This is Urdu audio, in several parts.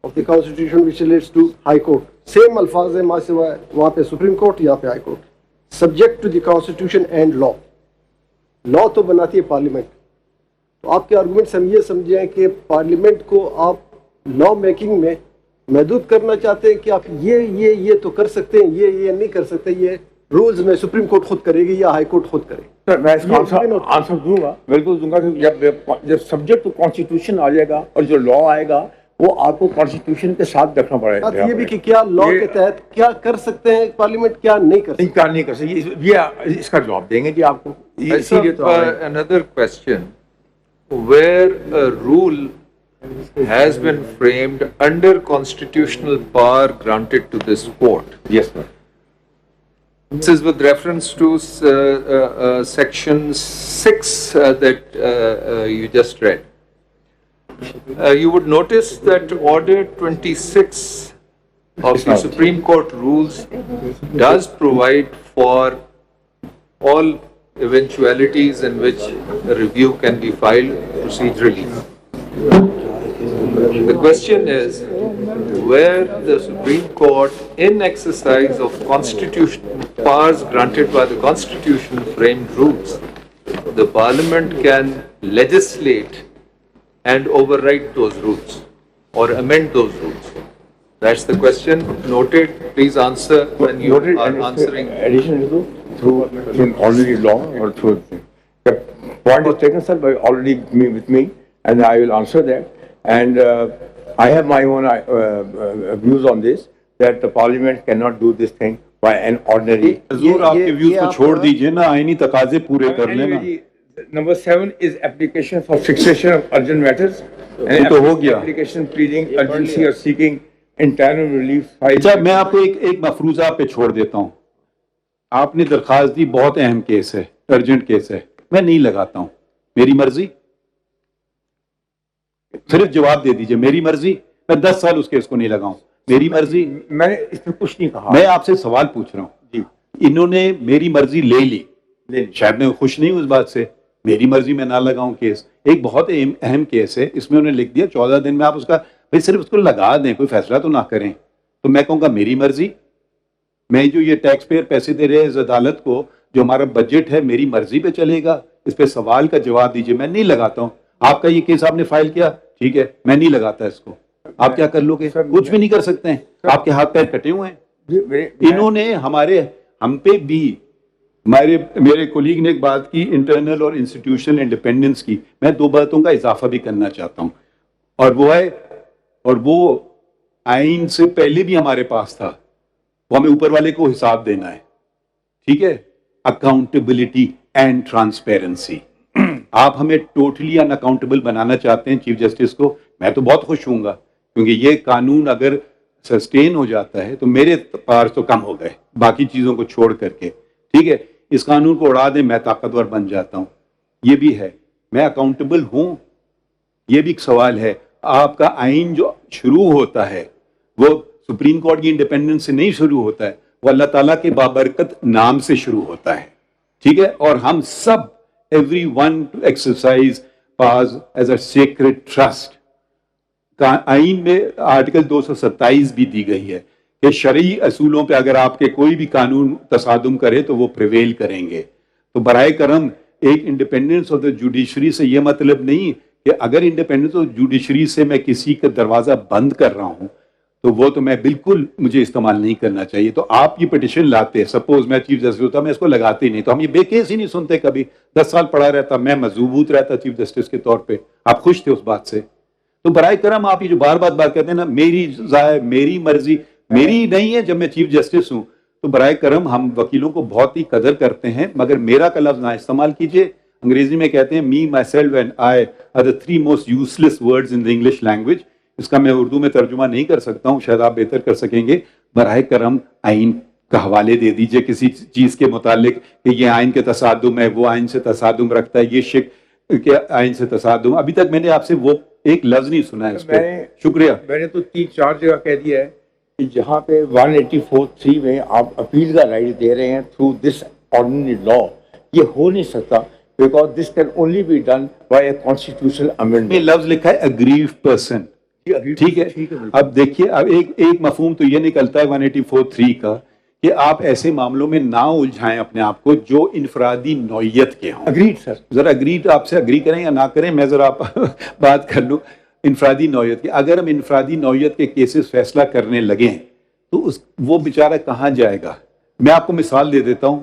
of the Constitution which relates to High Court. Same الفاظ ہیں وہاں پہ Supreme Court, یہاں پہ High Court. Subject to the Constitution and law. Law تو بناتی ہے پارلیمنٹ. تو آپ کے آرگومنٹس ہم یہ سمجھیں کہ پارلیمنٹ کو آپ لا میکنگ میں محدود کرنا چاہتے ہیں کہ آپ یہ تو کر سکتے ہیں, یہ نہیں کر سکتے, یہ رولز میں سپریم کورٹ خود کرے گی یا ہائی کورٹ خود کرے گی. سر میں اس کا آنسر دوں گا, بالکل دوں گا کہ جب سبجیکٹ ٹو کانسٹیٹیوشن آ جائے گا اور جو لا آئے گا وہ آپ کو کانسٹیٹیوشن کے ساتھ رکھنا پڑے گا. یہ بھی کہ کیا لا کے تحت کیا کر سکتے ہیں پارلیمنٹ, کیا نہیں کر سکتے. نہیں کر سکتے, یہ اس کا جواب دیں گے جی آپ کو. Another question, where a rule has been framed under constitutional power granted to this court. Yes, sir. This is with reference to section 6 that you just read. You would notice that Order 26 of the Supreme Court rules does provide for all eventualities in which a review can be filed procedurally. The question is where the Supreme Court, in exercise of constitutional powers granted by the Constitution, framed rules, the Parliament can legislate and override those rules or amend those rules. That's the question. Noted. Please answer when you are answering. Additionally, through already law or through the point is taken, sir, by already with me, and I will answer that. And I have my own views on this, that the Parliament cannot do this thing by an ordinary. حضور آپ کے ویوز کو چھوڑ دیجئے نا, آئینی تقاضے پورے کر لینا. Number 7 is application for fixation of urgent matters. یہ تو ہو گیا. Application pleading urgency or seeking interim relief. اچھا میں آپ کو ایک مفروضہ پہ چھوڑ دیتا ہوں. آپ نے درخواست دی, بہت اہم کیس ہے, ارجنٹ کیس ہے, میں نہیں لگاتا ہوں, میری مرضی. صرف جواب دے دیجئے, میری مرضی. میں 10 سال اس کیس کو نہیں لگاؤں, میری مرضی. میں نے اس میں کچھ نہیں کہا, میں آپ سے سوال پوچھ رہا ہوں. جی انہوں نے میری مرضی لے لی, شاید میں خوش نہیں ہوں اس بات سے, میری مرضی میں نہ لگاؤں کیس. ایک بہت اہم کیس ہے, اس میں انہوں نے لکھ دیا 14 دن میں آپ اس کا صرف اس کو لگا دیں, کوئی فیصلہ تو نہ کریں. تو میں کہوں گا میری مرضی. میں جو یہ ٹیکس پیئر پیسے دے رہے ہیں اس عدالت کو, جو ہمارا بجٹ ہے, میری مرضی پہ چلے گا. اس پہ سوال کا جواب دیجئے. میں نہیں لگاتا ہوں. آپ کا یہ کیس آپ نے فائل کیا, ٹھیک ہے, میں نہیں لگاتا اس کو. آپ کیا کر لو گے؟ کچھ بھی نہیں کر سکتے ہیں. آپ کے ہاتھ پیر کٹے ہوئے ہیں. انہوں نے ہم پہ بھی, میرے کولیگ نے ایک بات کی انٹرنل اور انسٹیٹیوشنل انڈیپینڈنس کی. میں 2 باتوں کا اضافہ بھی کرنا چاہتا ہوں, اور وہ ہے, اور وہ آئین سے پہلے بھی ہمارے پاس تھا, وہ ہمیں اوپر والے کو حساب دینا ہے, ٹھیک ہے. Accountability and transparency. آپ ہمیں ٹوٹلی ان اکاؤنٹیبل بنانا چاہتے ہیں چیف جسٹس کو, میں تو بہت خوش ہوں گا, کیونکہ یہ قانون اگر سسٹین ہو جاتا ہے تو میرے پار تو کم ہو گئے باقی چیزوں کو چھوڑ کر کے, ٹھیک ہے. اس قانون کو اڑا دیں, میں طاقتور بن جاتا ہوں. یہ بھی ہے, میں اکاؤنٹیبل ہوں. یہ بھی ایک سوال ہے. آپ کا آئین جو شروع ہوتا ہے وہ سپریم کورٹ کی انڈیپینڈنس سے نہیں شروع ہوتا ہے, وہ اللہ تعالیٰ کے بابرکت نام سے شروع ہوتا ہے, ٹھیک ہے. اور ہم سب everyone to exercise powers as a sacred trust. آئین میں آرٹیکل 227 بھی دی گئی ہے کہ شرعی اصولوں پہ اگر آپ کے کوئی بھی قانون تصادم کرے تو وہ پریویل کریں گے. تو برائے کرم ایک انڈیپینڈنس آف دا جوڈیشری سے یہ مطلب نہیں کہ اگر انڈیپینڈنس آف جوڈیشری سے میں کسی کا دروازہ بند کر رہا ہوں تو وہ تو میں بالکل مجھے استعمال نہیں کرنا چاہیے. تو آپ یہ پٹیشن لاتے, سپوز میں چیف جسٹس ہوتا, میں اس کو لگاتے ہی نہیں, تو ہم یہ بے کیس ہی نہیں سنتے. کبھی 10 سال پڑھا رہتا, میں مضبوط رہتا چیف جسٹس کے طور پہ. آپ خوش تھے اس بات سے. تو برائے کرم آپ یہ جو بار بار بات کہتے ہیں نا, میری رائے, میری مرضی, میری نہیں ہے جب میں چیف جسٹس ہوں. تو برائے کرم ہم وکیلوں کو بہت ہی قدر کرتے ہیں, مگر میرا کا لفظ نہ استعمال کیجئے. انگریزی میں کہتے ہیں me, myself and I are the 3 most useless words in the English language. اس کا میں اردو میں ترجمہ نہیں کر سکتا ہوں, شاید آپ بہتر کر سکیں گے. براہ کرم آئین کا حوالے دے دیجئے کسی چیز کے متعلق کہ یہ آئین کے تصادم ہے, وہ آئین سے تصادم رکھتا ہے, یہ شک کہ آئین سے تصادم. ابھی تک میں نے آپ سے وہ ایک لفظ نہیں سنا ہے اس پہ. شکریہ. میں نے تو 3-4 جگہ کہہ دیا ہے کہ جہاں پہ 184(3) میں آپ اپیل کا رائٹ دے رہے ہیں تھرو دس آرڈینری لا, یہ ہو نہیں سکتا, because this can only be done by a constitutional amendment. میں لفظ لکھا ہے aggrieved person, ٹھیک ہے. اب دیکھیے اب ایک مفہوم تو یہ نکلتا ہے 184(3) کا کہ آپ ایسے معاملوں میں نہ الجھائیں اپنے آپ کو جو انفرادی نوعیت کے ہوں. اگریڈ سر. ذرا اگریڈ آپ سے اگری کریں یا نہ کریں, میں ذرا بات کر لوں انفرادی نوعیت کی. اگر ہم انفرادی نوعیت کے کیسز فیصلہ کرنے لگیں تو وہ بیچارہ کہاں جائے گا. میں آپ کو مثال دے دیتا ہوں.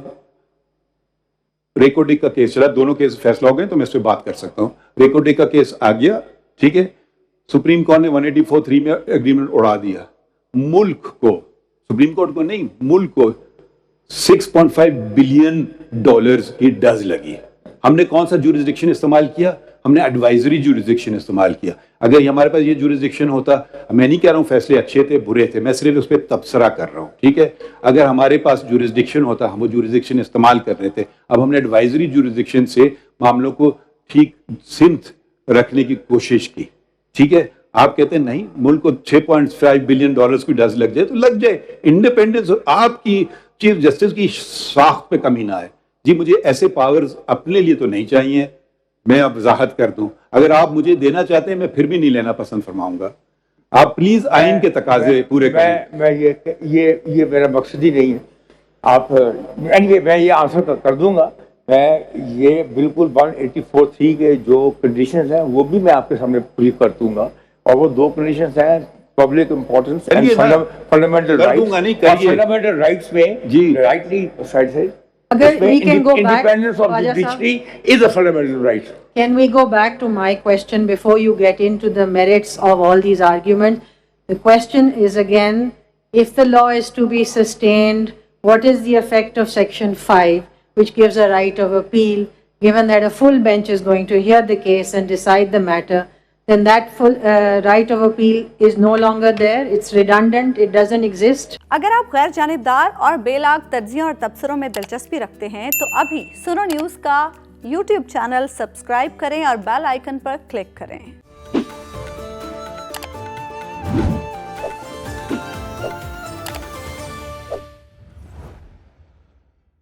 ریکوڈک کا کیس چلا, دونوں کیس فیصلہ ہو گئے تو میں اس پہ بات کر سکتا ہوں. ریکوڈک کا کیس آ گیا, ٹھیک ہے, سپریم کورٹ نے 184(3) میں ایگریمنٹ اڑا دیا. ملک کو, سپریم کورٹ کو نہیں, ملک کو $6.5 بلین کی ڈز لگی. ہم نے کون سا جورسڈکشن استعمال کیا؟ ہم نے ایڈوائزری جورسڈکشن استعمال کیا. اگر ہمارے پاس یہ جورسڈکشن ہوتا, میں نہیں کہہ رہا ہوں فیصلے اچھے تھے برے تھے, میں صرف اس پہ تبصرہ کر رہا ہوں, ٹھیک ہے. اگر ہمارے پاس جورسڈکشن ہوتا, ہم وہ جورسڈکشن استعمال کر رہے تھے. اب ہم نے ایڈوائزری جورسڈکشن سے معاملوں کو ٹھیک سمت رکھنے کی کوشش کی, ٹھیک ہے. آپ کہتے ہیں نہیں, ملک کو $6.5 بلین کی ڈز لگ جائے تو لگ جائے. انڈیپینڈنس آپ کی چیف جسٹس کی ساخت پہ کمی نہ ہے. جی مجھے ایسے پاورز اپنے لیے تو نہیں چاہیے. میں اب وضاحت کر دوں, اگر آپ مجھے دینا چاہتے ہیں میں پھر بھی نہیں لینا پسند فرماؤں گا. آپ پلیز آئین کے تقاضے پورے کریں. میں یہ میرا مقصد ہی نہیں ہے. آپ میں یہ آنسر کر دوں گا. میں یہ بالکل 184(3) کے جو کنڈیشنز ہیں وہ بھی میں آپ کے سامنے بریف کر دوں گا, اور وہ دو کنڈیشنز ہیں public importance and fundamental rights. Fundamental rights میں جی رائٹلی سائڈ سے Agar we can go back, independence of Raja judiciary is a fundamental right. Can we go back to my question before you get into the merits of all these arguments? The question is again, if the law is to be sustained, what is the effect of Section 5, which gives a right of appeal, given that a full bench is going to hear the case and decide the matter? Then that full right of appeal is no longer there. It's redundant. It doesn't exist. اگر آپ غیر جانبدار اور بے لاگ تجزیوں اور تبصروں میں دلچسپی رکھتے ہیں تو ابھی سنو نیوز کا YouTube چینل سبسکرائب کریں اور بیل آئیکن پر کلک کریں.